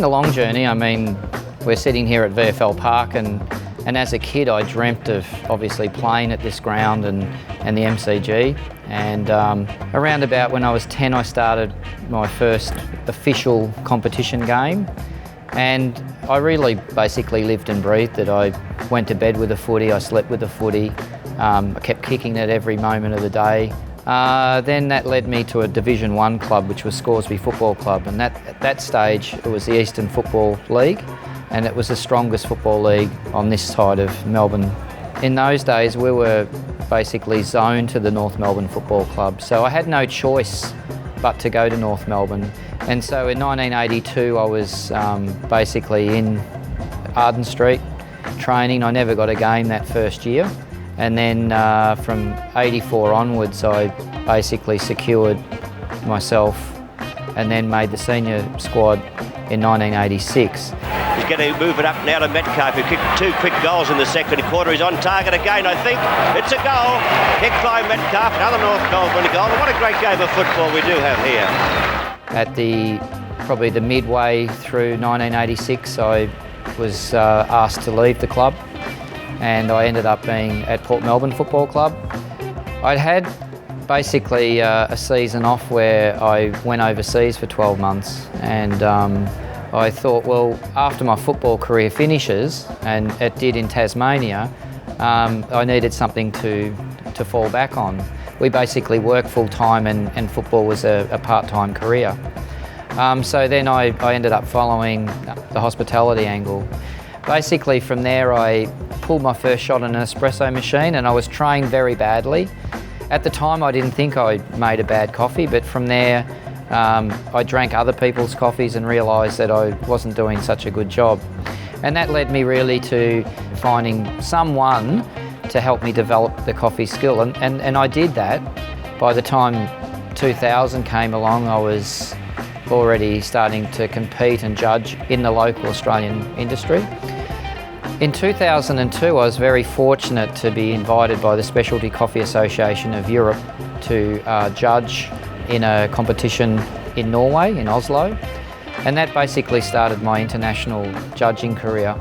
been a long journey. I mean, we're sitting here at VFL Park and as a kid I dreamt of obviously playing at this ground and the MCG. And around about when I was 10 I started my first official competition game. And I really basically lived and breathed it. I went to bed with a footy, I slept with a footy, I kept kicking it every moment of the day. Then that led me to a Division 1 club, which was Scoresby Football Club, and at that stage it was the Eastern Football League, and it was the strongest football league on this side of Melbourne. In those days we were basically zoned to the North Melbourne Football Club, so I had no choice but to go to North Melbourne. And so in 1982 I was basically in Arden Street training. I never got a game that first year. And then from 84 onwards I basically secured myself and then made the senior squad in 1986. He's going to move it up now to Metcalf, who kicked 2 quick goals in the second quarter. He's on target again, I think. It's a goal. Kick by Metcalf, another North Melbourne goal. What a great game of football we do have here. At probably the midway through 1986 I was asked to leave the club, and I ended up being at Port Melbourne Football Club. I'd had basically a season off where I went overseas for 12 months, and I thought, well, after my football career finishes, and it did in Tasmania, I needed something to fall back on. We basically worked full time and football was a part-time career. So then I ended up following the hospitality angle. Basically from there I pulled my first shot in an espresso machine, and I was trained very badly. At the time I didn't think I made a bad coffee, but from there I drank other people's coffees and realised that I wasn't doing such a good job. And that led me really to finding someone to help me develop the coffee skill, and I did that. By the time 2000 came along I was already starting to compete and judge in the local Australian industry. In 2002 I was very fortunate to be invited by the Specialty Coffee Association of Europe to judge in a competition in Norway, in Oslo, and that basically started my international judging career.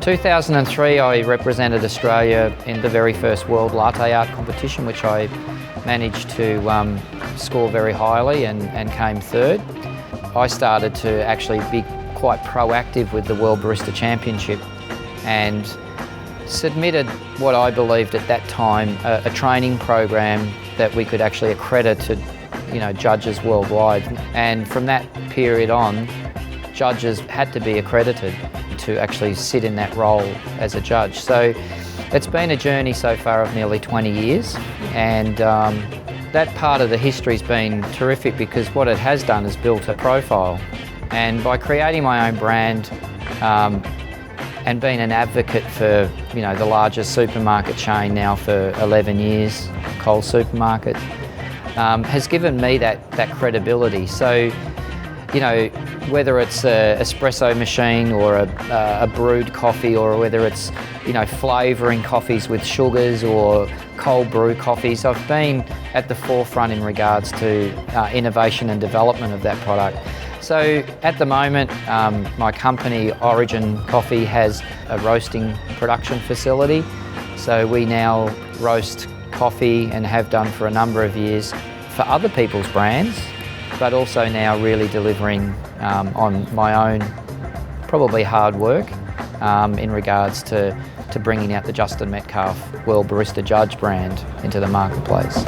2003 I represented Australia in the very first World Latte Art competition, which I managed to score very highly and came third. I started to actually be quite proactive with the World Barista Championship and submitted what I believed at that time a training program that we could actually accredit to judges worldwide. And from that period on, judges had to be accredited to actually sit in that role as a judge. So it's been a journey so far of nearly 20 years, and that part of the history's been terrific because what it has done is built a profile. And by creating my own brand and being an advocate for the largest supermarket chain now for 11 years, Coles Supermarket, has given me that credibility. So whether it's an espresso machine or a brewed coffee, or whether it's flavouring coffees with sugars or cold brew coffees, I've been at the forefront in regards to innovation and development of that product. So at the moment my company Aurigin Coffee has a roasting production facility, so we now roast coffee and have done for a number of years for other people's brands, but also now really delivering on my own probably hard work in regards to bringing out the Justin Metcalf World Barista Judge brand into the marketplace.